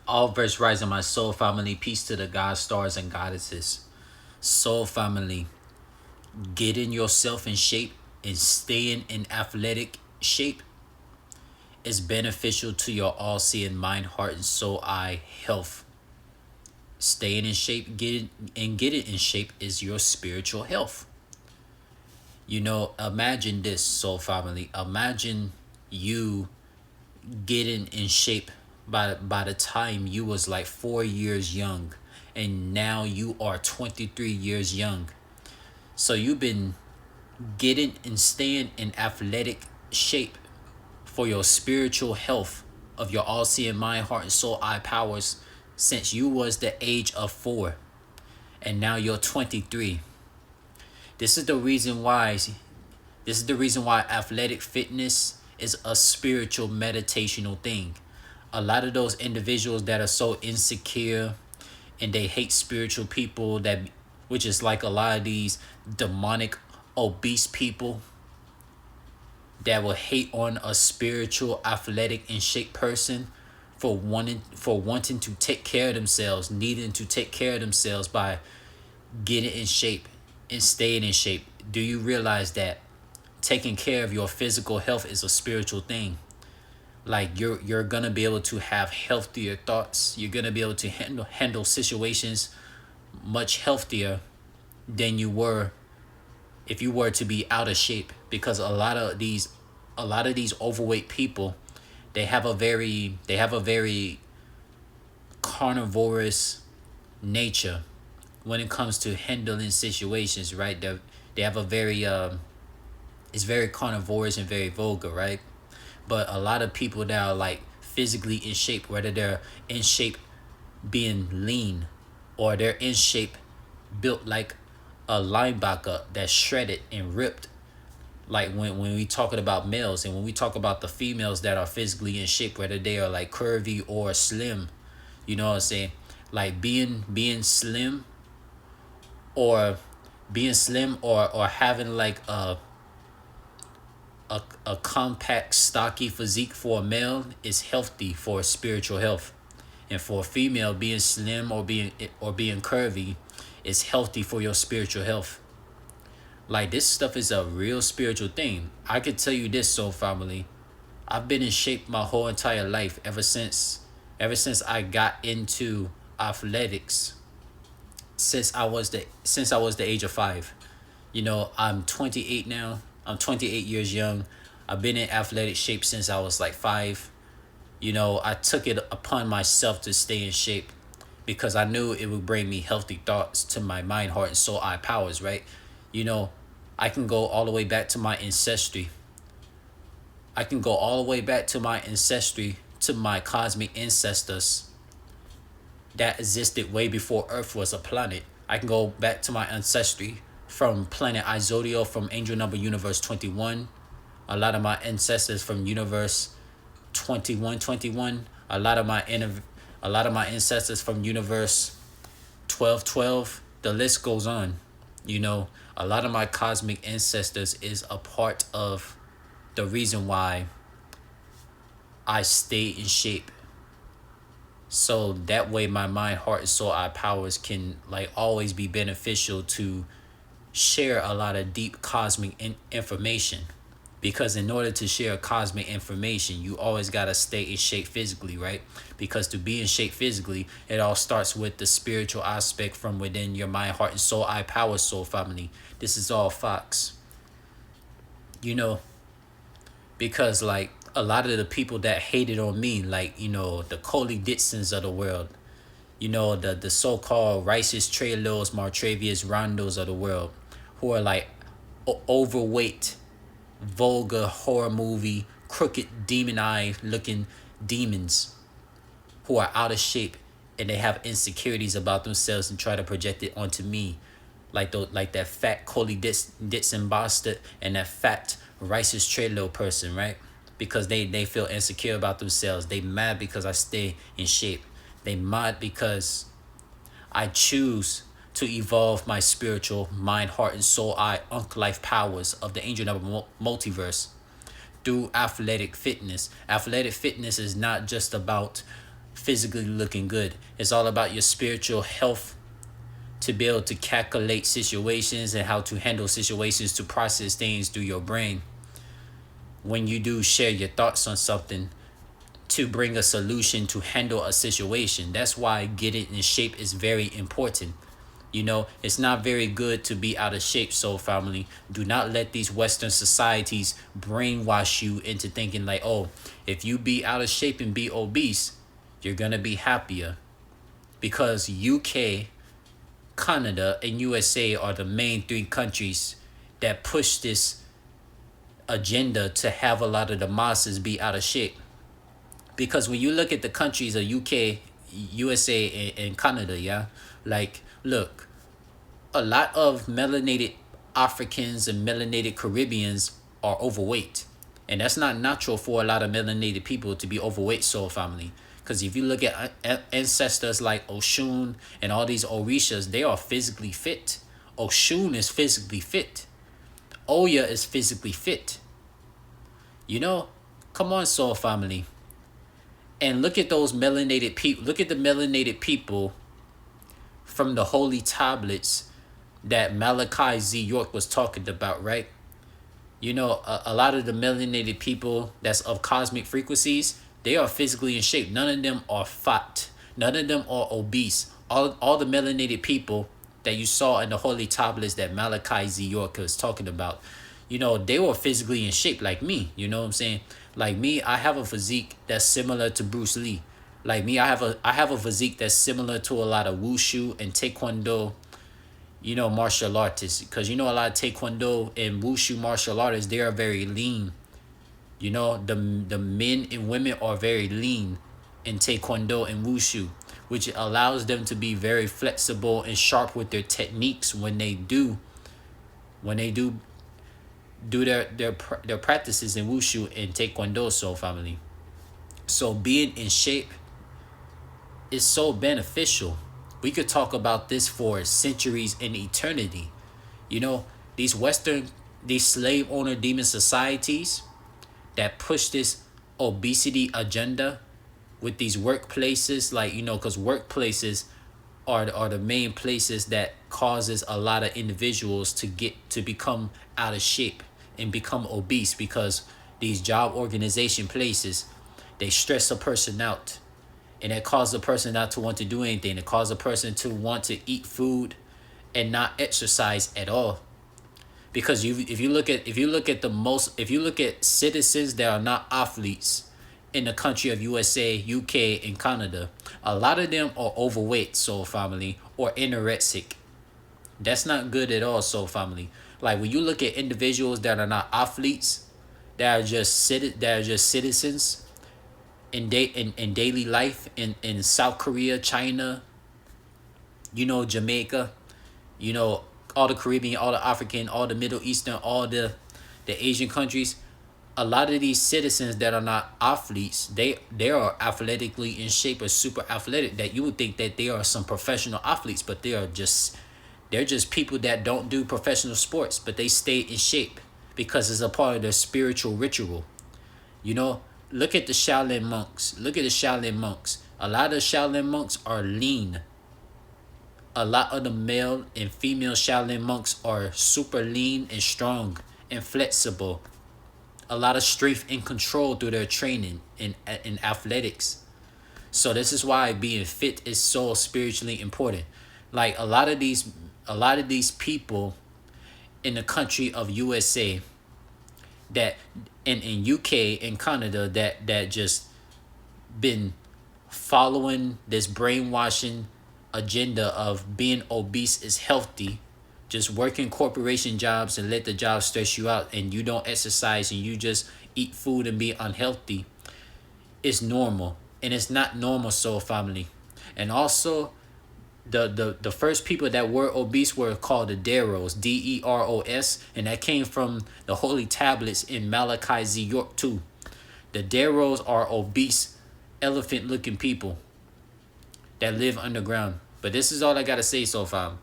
All verse rising, my soul family. Peace to the gods, stars, and goddesses. Soul family, getting yourself in shape and staying in athletic shape is beneficial to your all-seeing mind, heart, and soul, eye health. Staying in shape, getting in shape is your spiritual health. Imagine this, soul family. Imagine you getting in shape by the time you was like 4 years young, and now you are 23 years young. So you've been getting and staying in athletic shape for your spiritual health of your all-seeing mind, heart, and soul, eye powers since you was the age of 4, and now you're 23. This is the reason why. This is the reason why athletic fitness is a spiritual meditational thing. A lot of those individuals that are so insecure and they hate spiritual people, that which is like a lot of these demonic obese people that will hate on a spiritual, athletic, and shape person for wanting to take care of themselves, needing to take care of themselves by getting in shape and staying in shape. Do you realize that taking care of your physical health is a spiritual thing? Like you're gonna be able to have healthier thoughts. You're gonna be able to handle situations much healthier than you were if you were to be out of shape. Because a lot of these overweight people, they have a very carnivorous nature when it comes to handling situations, right? They have a very it's very carnivorous and very vulgar, right? But a lot of people that are like physically in shape, whether they're in shape being lean or they're in shape built like a linebacker that's shredded and ripped, like when we talking about males, and when we talk about the females that are physically in shape, whether they are like curvy or slim, you know what I'm saying? Like being slim, or or having like a compact, stocky physique for a male is healthy for spiritual health, and for a female, being slim or being curvy is healthy for your spiritual health. Like, this stuff is a real spiritual thing. I could tell you this, soul family. I've been in shape my whole entire life, ever since I got into athletics, since I was the age of 5. I'm 28 now. I'm 28 years young. I've been in athletic shape since I was like 5. I took it upon myself to stay in shape because I knew it would bring me healthy thoughts to my mind, heart, and soul, eye powers, right? You know, I can go all the way back to my ancestry. I can go all the way back to my ancestry, to my cosmic ancestors that existed way before Earth was a planet. I can go back to my ancestry from planet Izodiel, from angel number universe 21. A lot of my ancestors from universe 2121. A lot of my ancestors from universe 1212. The list goes on. A lot of my cosmic ancestors is a part of the reason why I stay in shape. So that way my mind, heart, and soul, eye powers can like always be beneficial to share a lot of deep cosmic information. Because in order to share cosmic information, you always got to stay in shape physically, right? Because to be in shape physically, it all starts with the spiritual aspect from within your mind, heart, and soul, eye power, soul family. This is all Fox. You know, because like a lot of the people that hated on me, like, the Coley Dixons of the world, the so-called Rice's, Trelos, Martravius, Rondos of the world, who are like overweight, vulgar horror movie, crooked demon eye looking demons who are out of shape, and they have insecurities about themselves and try to project it onto me, like that fat Coley Ditson bastard and that fat Rice's Trelo person, right? Because they feel insecure about themselves. They mad because I stay in shape. They mad because I choose to evolve my spiritual mind, heart, and soul, life powers of the angel number multiverse through athletic fitness. Athletic fitness is not just about physically looking good. It's all about your spiritual health, to be able to calculate situations and how to handle situations, to process things through your brain. When you do share your thoughts on something, to bring a solution to handle a situation. That's why getting in shape is very important. It's not very good to be out of shape. So family, do not let these Western societies brainwash you into thinking like, oh, if you be out of shape and be obese, you're going to be happier. Because UK, Canada, and USA are the main three countries that push this agenda to have a lot of the masses be out of shape. Because when you look at the countries of UK, USA, and Canada, yeah, like, look, a lot of melanated Africans and melanated Caribbeans are overweight. And that's not natural for a lot of melanated people to be overweight, soul family. Because if you look at ancestors like Oshun and all these Orishas, they are physically fit. Oshun is physically fit. Oya is physically fit. Come on, soul family. And look at those melanated people. Look at the melanated people from the holy tablets that Malachi Z. York was talking about, right? A lot of the melanated people that's of cosmic frequencies, they are physically in shape. None of them are fat. None of them are obese. All the melanated people that you saw in the holy tablets that Malachi Z. York was talking about, they were physically in shape like me. You know what I'm saying? Like me, I have a physique that's similar to Bruce Lee. Like me, I have a physique that's similar to a lot of wushu and taekwondo, martial artists. Because a lot of taekwondo and wushu martial artists, they are very lean. The men and women are very lean in taekwondo and wushu, which allows them to be very flexible and sharp with their techniques when they do their practices in wushu and taekwondo, soul family. So being in shape is so beneficial. We could talk about this for centuries and eternity. These slave owner demon societies that push this obesity agenda with these workplaces, like, because workplaces are the main places that causes a lot of individuals to become out of shape and become obese, because these job organization places, they stress a person out, and it causes a person not to want to do anything. It causes a person to want to eat food and not exercise at all. Because if you look at citizens that are not athletes in the country of USA, UK, and Canada, a lot of them are overweight, soul family, or anorexic. That's not good at all, soul family. Like when you look at individuals that are not athletes, that are just citizens in daily life in South Korea, China, Jamaica, all the Caribbean, all the African, all the Middle Eastern, all the Asian countries. A lot of these citizens that are not athletes, they are athletically in shape or super athletic, that you would think that they are some professional athletes, but they're just people that don't do professional sports, but they stay in shape because it's a part of their spiritual ritual. Look at the Shaolin monks. A lot of the Shaolin monks are lean. A lot of the male and female Shaolin monks are super lean and strong and flexible. A lot of strength and control through their training in athletics. So this is why being fit is so spiritually important. Like a lot of these people in the country of USA, that in UK and Canada, that just been following this brainwashing agenda of being obese is healthy, just working corporation jobs and let the job stress you out, and you don't exercise and you just eat food and be unhealthy, is normal. And it's not normal, soul family. And also, the first people that were obese were called the Deros, Deros, and that came from the holy tablets in Malachi Z. York too. The Deros are obese, elephant-looking people that live underground. But this is all I gotta say so far.